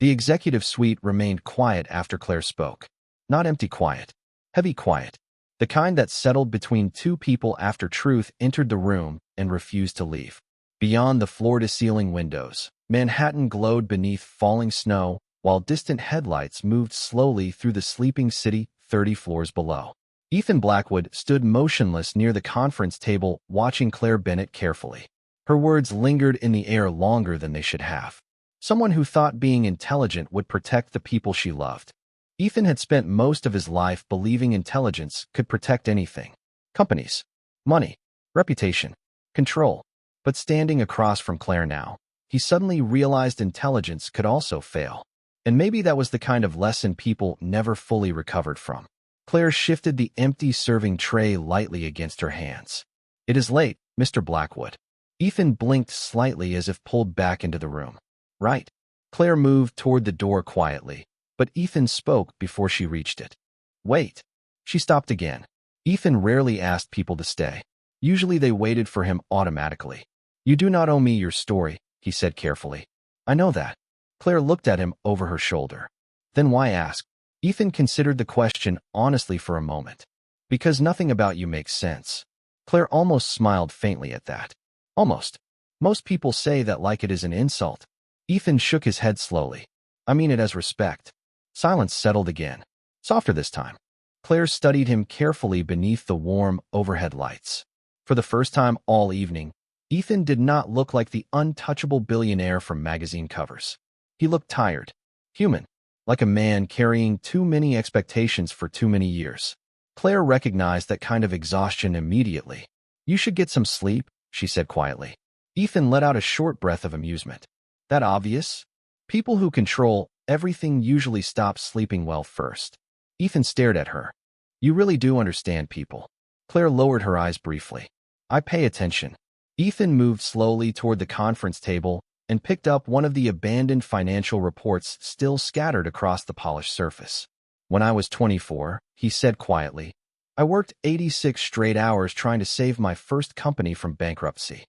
The executive suite remained quiet after Claire spoke. Not empty quiet. Heavy quiet. The kind that settled between two people after truth entered the room and refused to leave. Beyond the floor-to-ceiling windows, Manhattan glowed beneath falling snow, while distant headlights moved slowly through the sleeping city 30 floors below. Ethan Blackwood stood motionless near the conference table, watching Claire Bennett carefully. Her words lingered in the air longer than they should have. Someone who thought being intelligent would protect the people she loved. Ethan had spent most of his life believing intelligence could protect anything. Companies, money, reputation, control. But standing across from Claire now, he suddenly realized intelligence could also fail. And maybe that was the kind of lesson people never fully recovered from. Claire shifted the empty serving tray lightly against her hands. "It is late, Mr. Blackwood." Ethan blinked slightly as if pulled back into the room. "Right." Claire moved toward the door quietly, but Ethan spoke before she reached it. "Wait." She stopped again. Ethan rarely asked people to stay. Usually they waited for him automatically. "You do not owe me your story," he said carefully. "I know that. Claire looked at him over her shoulder. Then why ask? Ethan considered the question honestly for a moment. Because nothing about you makes sense. Claire almost smiled faintly at that. Almost. Most people say that like it is an insult. Ethan shook his head slowly. I mean it as respect. Silence settled again. Softer this time. Claire studied him carefully beneath the warm overhead lights. For the first time all evening, Ethan did not look like the untouchable billionaire from magazine covers. He looked tired, human, like a man carrying too many expectations for too many years. Claire recognized that kind of exhaustion immediately. You should get some sleep, she said quietly. Ethan let out a short breath of amusement. That obvious? People who control everything usually stop sleeping well first. Ethan stared at her. You really do understand people. Claire lowered her eyes briefly. I pay attention. Ethan moved slowly toward the conference table and picked up one of the abandoned financial reports still scattered across the polished surface. When I was 24, he said quietly, I worked 86 straight hours trying to save my first company from bankruptcy.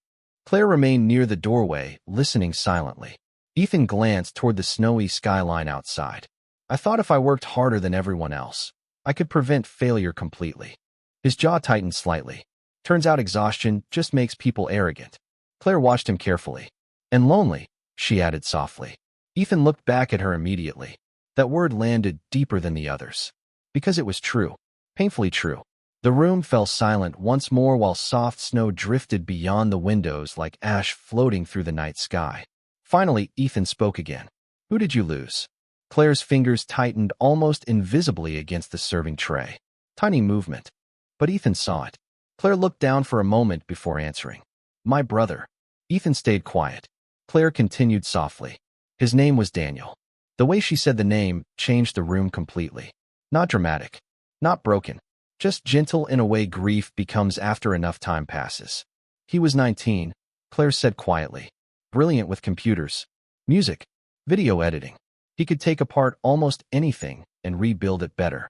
Claire remained near the doorway, listening silently. Ethan glanced toward the snowy skyline outside. I thought if I worked harder than everyone else, I could prevent failure completely. His jaw tightened slightly. Turns out exhaustion just makes people arrogant. Claire watched him carefully. And lonely, she added softly. Ethan looked back at her immediately. That word landed deeper than the others. Because it was true. Painfully true. The room fell silent once more while soft snow drifted beyond the windows like ash floating through the night sky. Finally, Ethan spoke again. Who did you lose? Claire's fingers tightened almost invisibly against the serving tray. Tiny movement. But Ethan saw it. Claire looked down for a moment before answering. My brother. Ethan stayed quiet. Claire continued softly. His name was Daniel. The way she said the name changed the room completely. Not dramatic. Not broken. Just gentle in a way grief becomes after enough time passes. He was 19, Claire said quietly. Brilliant with computers, music, video editing. He could take apart almost anything and rebuild it better.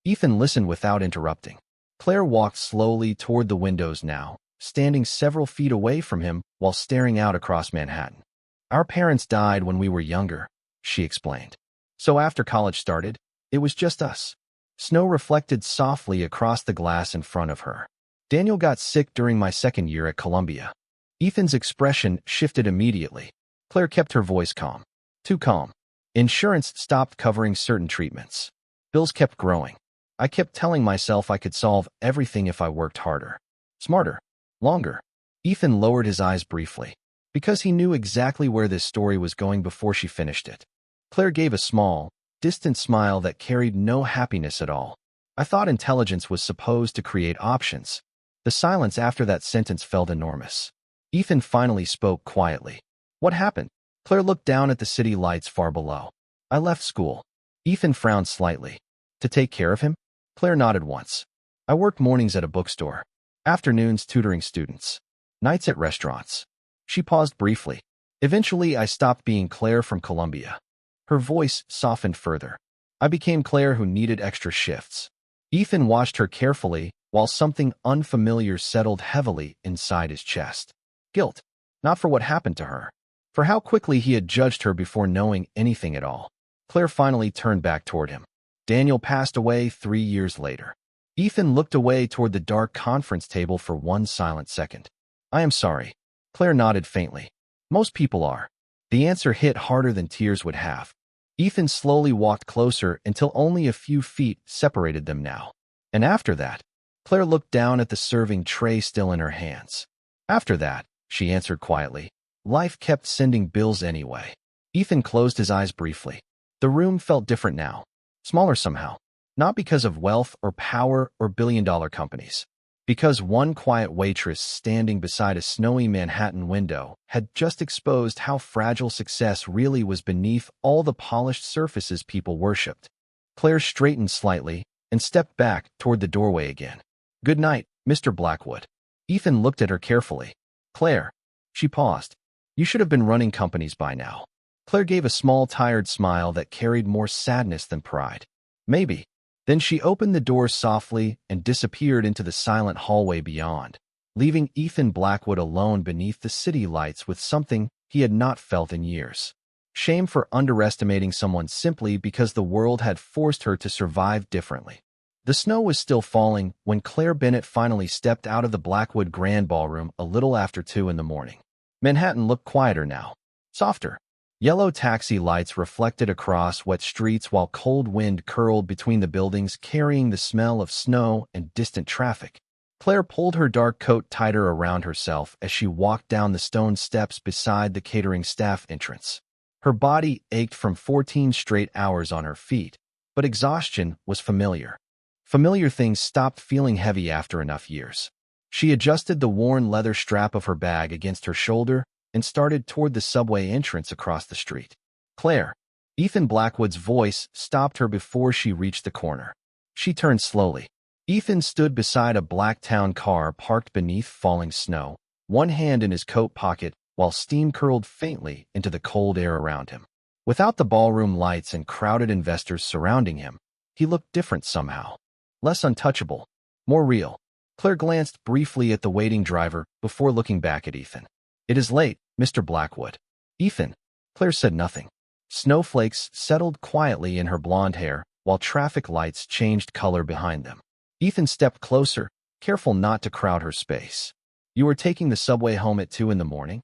Ethan listened without interrupting. Claire walked slowly toward the windows now, standing several feet away from him while staring out across Manhattan. Our parents died when we were younger, she explained. So after college started, it was just us. Snow reflected softly across the glass in front of her. Daniel got sick during my second year at Columbia. Ethan's expression shifted immediately. Claire kept her voice calm. Too calm. Insurance stopped covering certain treatments. Bills kept growing. I kept telling myself I could solve everything if I worked harder. Smarter. Longer. Ethan lowered his eyes briefly. Because he knew exactly where this story was going before she finished it. Claire gave a small, distant smile that carried no happiness at all. I thought intelligence was supposed to create options. The silence after that sentence felt enormous. Ethan finally spoke quietly. What happened? Claire looked down at the city lights far below. I left school. Ethan frowned slightly. To take care of him? Claire nodded once. I worked mornings at a bookstore. Afternoons tutoring students. Nights at restaurants. She paused briefly. Eventually, I stopped being Claire from Columbia. Her voice softened further. I became Claire who needed extra shifts. Ethan watched her carefully while something unfamiliar settled heavily inside his chest. Guilt. Not for what happened to her. For how quickly he had judged her before knowing anything at all. Claire finally turned back toward him. Daniel passed away 3 years later. Ethan looked away toward the dark conference table for one silent second. I am sorry. Claire nodded faintly. Most people are. The answer hit harder than tears would have. Ethan slowly walked closer until only a few feet separated them now. And after that, Claire looked down at the serving tray still in her hands. After that, she answered quietly, life kept sending bills anyway. Ethan closed his eyes briefly. The room felt different now. Smaller somehow. Not because of wealth or power or billion-dollar companies. Because one quiet waitress standing beside a snowy Manhattan window had just exposed how fragile success really was beneath all the polished surfaces people worshipped. Claire straightened slightly and stepped back toward the doorway again. Good night, Mr. Blackwood. Ethan looked at her carefully. Claire. She paused. You should have been running companies by now. Claire gave a small tired smile that carried more sadness than pride. Maybe. Then she opened the door softly and disappeared into the silent hallway beyond, leaving Ethan Blackwood alone beneath the city lights with something he had not felt in years. Shame for underestimating someone simply because the world had forced her to survive differently. The snow was still falling when Claire Bennett finally stepped out of the Blackwood Grand Ballroom a little after 2 in the morning. Manhattan looked quieter now, softer. Yellow taxi lights reflected across wet streets while cold wind curled between the buildings, carrying the smell of snow and distant traffic. Claire pulled her dark coat tighter around herself as she walked down the stone steps beside the catering staff entrance. Her body ached from 14 straight hours on her feet, but exhaustion was familiar. Familiar things stopped feeling heavy after enough years. She adjusted the worn leather strap of her bag against her shoulder and started toward the subway entrance across the street. Claire. Ethan Blackwood's voice stopped her before she reached the corner. She turned slowly. Ethan stood beside a black town car parked beneath falling snow, one hand in his coat pocket while steam curled faintly into the cold air around him. Without the ballroom lights and crowded investors surrounding him, he looked different somehow. Less untouchable, more real. Claire glanced briefly at the waiting driver before looking back at Ethan. "It is late, Mr. Blackwood." "Ethan." Claire said nothing. Snowflakes settled quietly in her blonde hair while traffic lights changed color behind them. Ethan stepped closer, careful not to crowd her space. "You are taking the subway home at 2 in the morning?"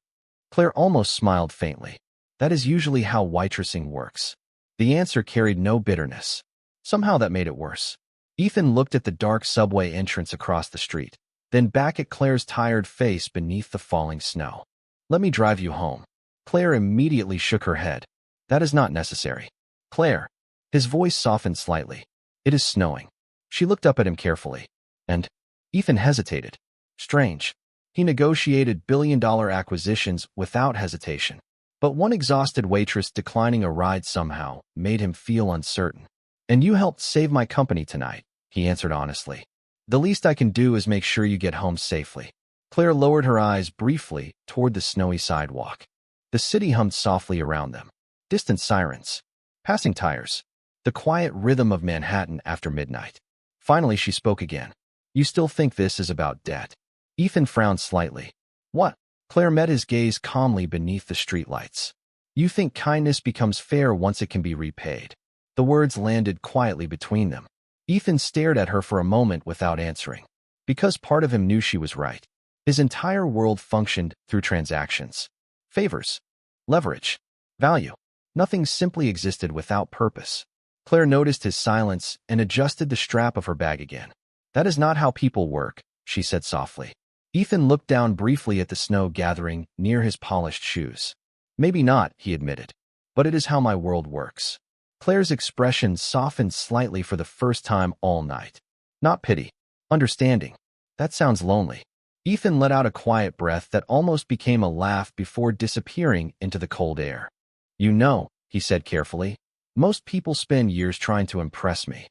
Claire almost smiled faintly. "That is usually how waitressing works." The answer carried no bitterness. Somehow that made it worse. Ethan looked at the dark subway entrance across the street, then back at Claire's tired face beneath the falling snow. "Let me drive you home." Claire immediately shook her head. "That is not necessary." "Claire." His voice softened slightly. "It is snowing." She looked up at him carefully. "And?" Ethan hesitated. Strange. He negotiated billion-dollar acquisitions without hesitation. But one exhausted waitress declining a ride somehow made him feel uncertain. "And you helped save my company tonight," he answered honestly. "The least I can do is make sure you get home safely." Claire lowered her eyes briefly toward the snowy sidewalk. The city hummed softly around them. Distant sirens. Passing tires. The quiet rhythm of Manhattan after midnight. Finally, she spoke again. "You still think this is about debt?" Ethan frowned slightly. "What?" Claire met his gaze calmly beneath the streetlights. "You think kindness becomes fair once it can be repaid." The words landed quietly between them. Ethan stared at her for a moment without answering. Because part of him knew she was right. His entire world functioned through transactions. Favors. Leverage. Value. Nothing simply existed without purpose. Claire noticed his silence and adjusted the strap of her bag again. "That is not how people work," she said softly. Ethan looked down briefly at the snow gathering near his polished shoes. "Maybe not," he admitted. "But it is how my world works." Claire's expression softened slightly for the first time all night. Not pity. Understanding. That sounds lonely. Ethan let out a quiet breath that almost became a laugh before disappearing into the cold air. "You know," he said carefully, "most people spend years trying to impress me."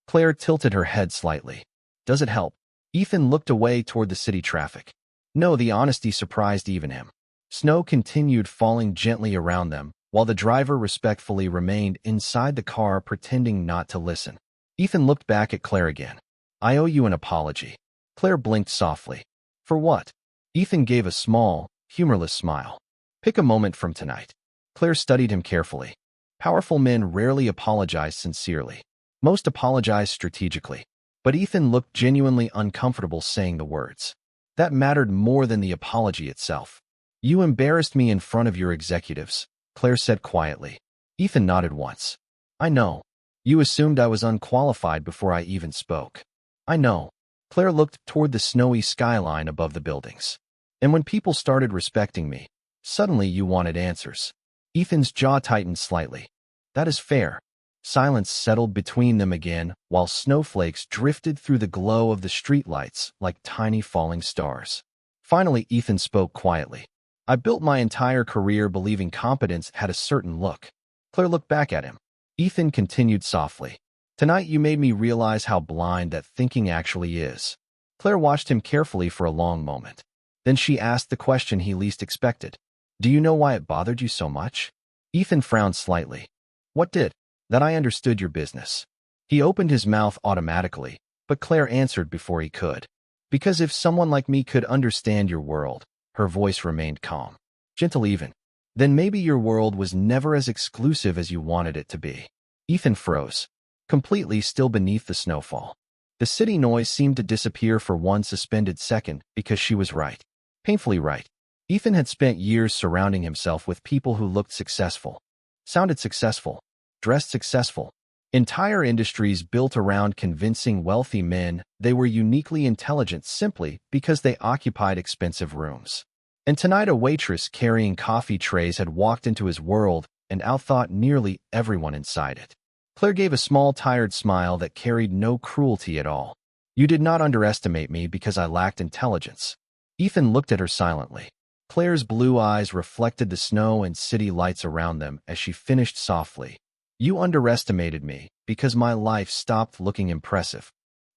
Claire tilted her head slightly. "Does it help?" Ethan looked away toward the city traffic. No, the honesty surprised even him. Snow continued falling gently around them, while the driver respectfully remained inside the car pretending not to listen. Ethan looked back at Claire again. "I owe you an apology." Claire blinked softly. "For what?" Ethan gave a small, humorless smile. "Pick a moment from tonight." Claire studied him carefully. Powerful men rarely apologize sincerely. Most apologize strategically. But Ethan looked genuinely uncomfortable saying the words. That mattered more than the apology itself. "You embarrassed me in front of your executives," Claire said quietly. Ethan nodded once. "I know. You assumed I was unqualified before I even spoke." "I know." Claire looked toward the snowy skyline above the buildings. "And when people started respecting me, suddenly you wanted answers." Ethan's jaw tightened slightly. "That is fair." Silence settled between them again while snowflakes drifted through the glow of the streetlights like tiny falling stars. Finally, Ethan spoke quietly. "I built my entire career believing competence had a certain look." Claire looked back at him. Ethan continued softly. "Tonight you made me realize how blind that thinking actually is." Claire watched him carefully for a long moment. Then she asked the question he least expected. "Do you know why it bothered you so much?" Ethan frowned slightly. "What did?" "That I understood your business." He opened his mouth automatically, but Claire answered before he could. "Because if someone like me could understand your world," her voice remained calm. Gentle even. Then maybe your world was never as exclusive as you wanted it to be. Ethan froze, completely still beneath the snowfall. The city noise seemed to disappear for one suspended second because she was right. Painfully right. Ethan had spent years surrounding himself with people who looked successful, sounded successful, dressed successful. Entire industries built around convincing wealthy men they were uniquely intelligent simply because they occupied expensive rooms. And tonight a waitress carrying coffee trays had walked into his world and outthought nearly everyone inside it. Claire gave a small, tired smile that carried no cruelty at all. You did not underestimate me because I lacked intelligence. Ethan looked at her silently. Claire's blue eyes reflected the snow and city lights around them as she finished softly. You underestimated me because my life stopped looking impressive.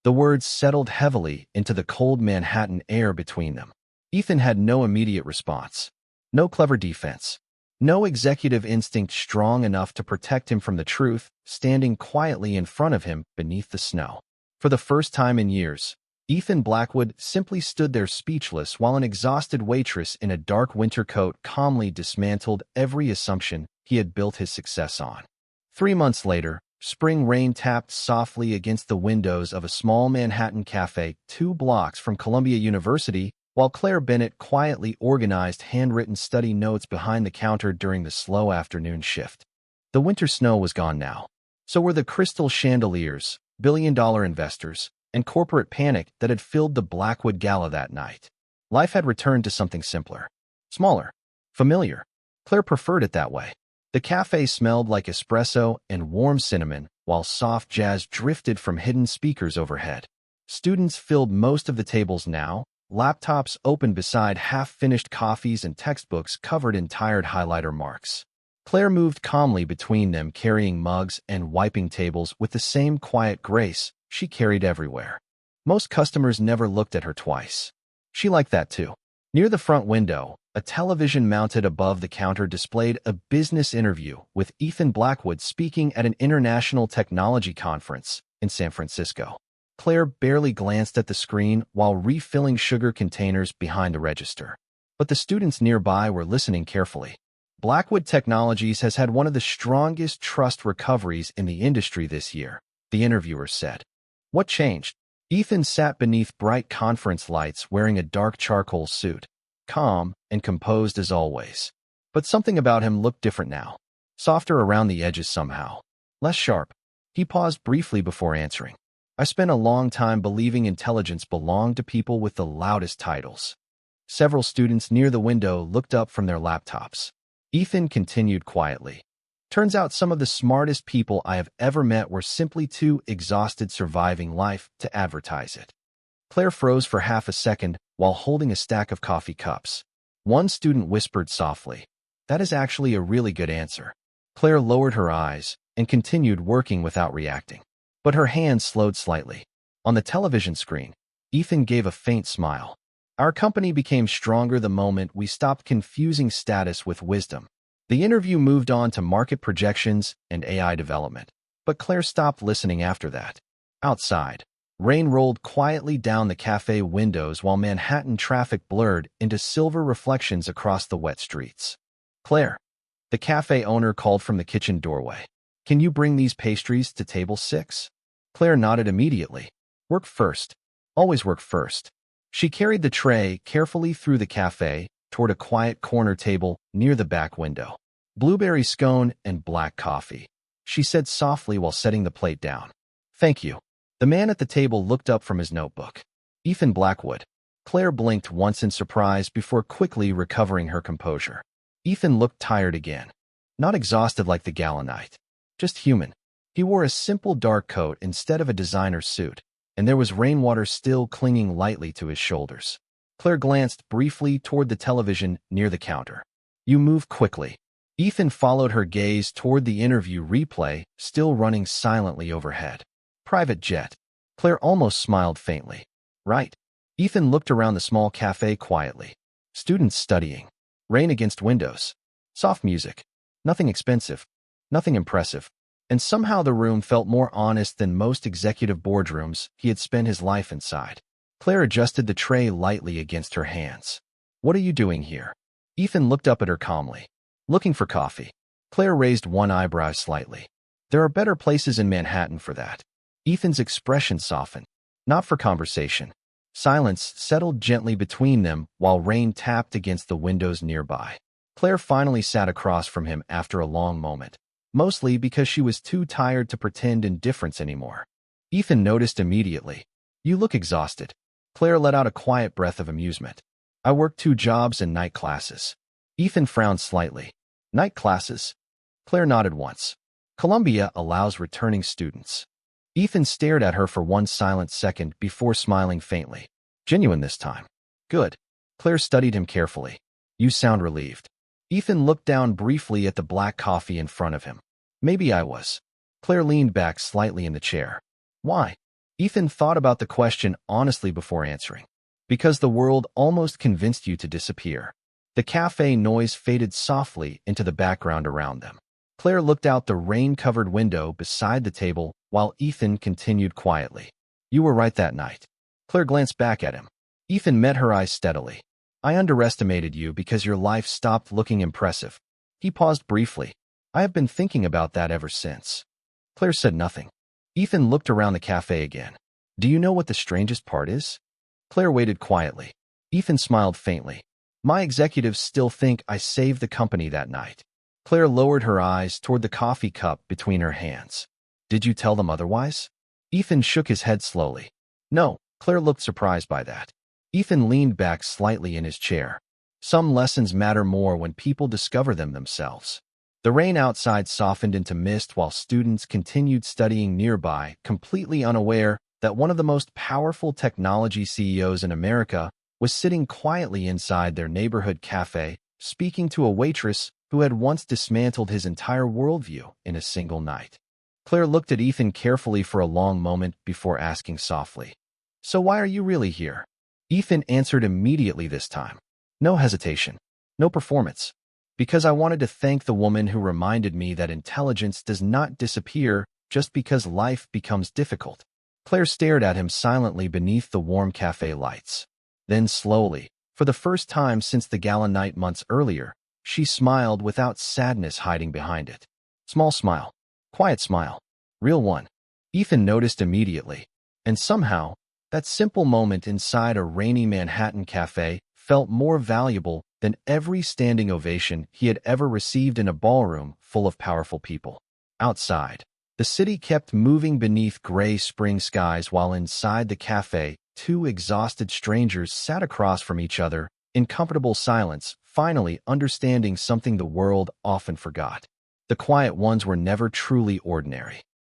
The words settled heavily into the cold Manhattan air between them. Ethan had no immediate response. No clever defense. No executive instinct strong enough to protect him from the truth, standing quietly in front of him beneath the snow. For the first time in years, Ethan Blackwood simply stood there speechless while an exhausted waitress in a dark winter coat calmly dismantled every assumption he had built his success on. 3 months later, spring rain tapped softly against the windows of a small Manhattan cafe 2 blocks from Columbia University, while Claire Bennett quietly organized handwritten study notes behind the counter during the slow afternoon shift. The winter snow was gone now. So were the crystal chandeliers, billion-dollar investors, and corporate panic that had filled the Blackwood Gala that night. Life had returned to something simpler, smaller, familiar. Claire preferred it that way. The cafe smelled like espresso and warm cinnamon, while soft jazz drifted from hidden speakers overhead. Students filled most of the tables now, laptops open beside half-finished coffees and textbooks covered in tired highlighter marks. Claire moved calmly between them, carrying mugs and wiping tables with the same quiet grace she carried everywhere. Most customers never looked at her twice. She liked that too. Near the front window, a television mounted above the counter displayed a business interview with Ethan Blackwood speaking at an international technology conference in San Francisco. Claire barely glanced at the screen while refilling sugar containers behind the register. But the students nearby were listening carefully. Blackwood Technologies has had one of the strongest trust recoveries in the industry this year, the interviewer said. What changed? Ethan sat beneath bright conference lights wearing a dark charcoal suit, calm and composed as always. But something about him looked different now. Softer around the edges somehow. Less sharp. He paused briefly before answering. I spent a long time believing intelligence belonged to people with the loudest titles. Several students near the window looked up from their laptops. Ethan continued quietly. Turns out some of the smartest people I have ever met were simply too exhausted surviving life to advertise it. Claire froze for half a second while holding a stack of coffee cups. One student whispered softly, "That is actually a really good answer." Claire lowered her eyes and continued working without reacting. But her hands slowed slightly. On the television screen, Ethan gave a faint smile. Our company became stronger the moment we stopped confusing status with wisdom. The interview moved on to market projections and AI development. But Claire stopped listening after that. Outside, rain rolled quietly down the cafe windows while Manhattan traffic blurred into silver reflections across the wet streets. "Claire," the cafe owner called from the kitchen doorway. "Can you bring these pastries to table 6? Claire nodded immediately. Work first. Always work first. She carried the tray carefully through the cafe toward a quiet corner table near the back window. "Blueberry scone and black coffee," she said softly while setting the plate down. "Thank you." The man at the table looked up from his notebook. "Ethan Blackwood." Claire blinked once in surprise before quickly recovering her composure. Ethan looked tired again. Not exhausted like the gala night. Just human. He wore a simple dark coat instead of a designer suit, and there was rainwater still clinging lightly to his shoulders. Claire glanced briefly toward the television near the counter. "You move quickly." Ethan followed her gaze toward the interview replay, still running silently overhead. "Private jet." Claire almost smiled faintly. "Right." Ethan looked around the small cafe quietly. Students studying. Rain against windows. Soft music. Nothing expensive. Nothing impressive. And somehow the room felt more honest than most executive boardrooms he had spent his life inside. Claire adjusted the tray lightly against her hands. "What are you doing here?" Ethan looked up at her calmly. Looking for coffee. Claire raised one eyebrow slightly. There are better places in Manhattan for that. Ethan's expression softened. Not for conversation. Silence settled gently between them while rain tapped against the windows nearby. Claire finally sat across from him after a long moment, mostly because she was too tired to pretend indifference anymore. Ethan noticed immediately. You look exhausted. Claire let out a quiet breath of amusement. I work 2 jobs and night classes. Ethan frowned slightly. Night classes? Claire nodded once. Columbia allows returning students. Ethan stared at her for one silent second before smiling faintly. Genuine this time. Good. Claire studied him carefully. You sound relieved. Ethan looked down briefly at the black coffee in front of him. Maybe I was. Claire leaned back slightly in the chair. Why? Ethan thought about the question honestly before answering. Because the world almost convinced you to disappear. The cafe noise faded softly into the background around them. Claire looked out the rain-covered window beside the table while Ethan continued quietly. You were right that night. Claire glanced back at him. Ethan met her eyes steadily. I underestimated you because your life stopped looking impressive. He paused briefly. I have been thinking about that ever since. Claire said nothing. Ethan looked around the cafe again. Do you know what the strangest part is? Claire waited quietly. Ethan smiled faintly. My executives still think I saved the company that night. Claire lowered her eyes toward the coffee cup between her hands. Did you tell them otherwise? Ethan shook his head slowly. No, Claire looked surprised by that. Ethan leaned back slightly in his chair. Some lessons matter more when people discover them themselves. The rain outside softened into mist while students continued studying nearby, completely unaware that one of the most powerful technology CEOs in America was sitting quietly inside their neighborhood cafe, speaking to a waitress who had once dismantled his entire worldview in a single night. Claire looked at Ethan carefully for a long moment before asking softly, So why are you really here? Ethan answered immediately this time. No hesitation. No performance. Because I wanted to thank the woman who reminded me that intelligence does not disappear just because life becomes difficult. Claire stared at him silently beneath the warm cafe lights. Then slowly, for the first time since the gala night months earlier, she smiled without sadness hiding behind it. Small smile. Quiet smile. Real one. Ethan noticed immediately. And somehow, that simple moment inside a rainy Manhattan cafe felt more valuable than every standing ovation he had ever received in a ballroom full of powerful people. Outside, the city kept moving beneath gray spring skies while inside the cafe, 2 exhausted strangers sat across from each other in comfortable silence, finally understanding something the world often forgot. The quiet ones were never truly ordinary.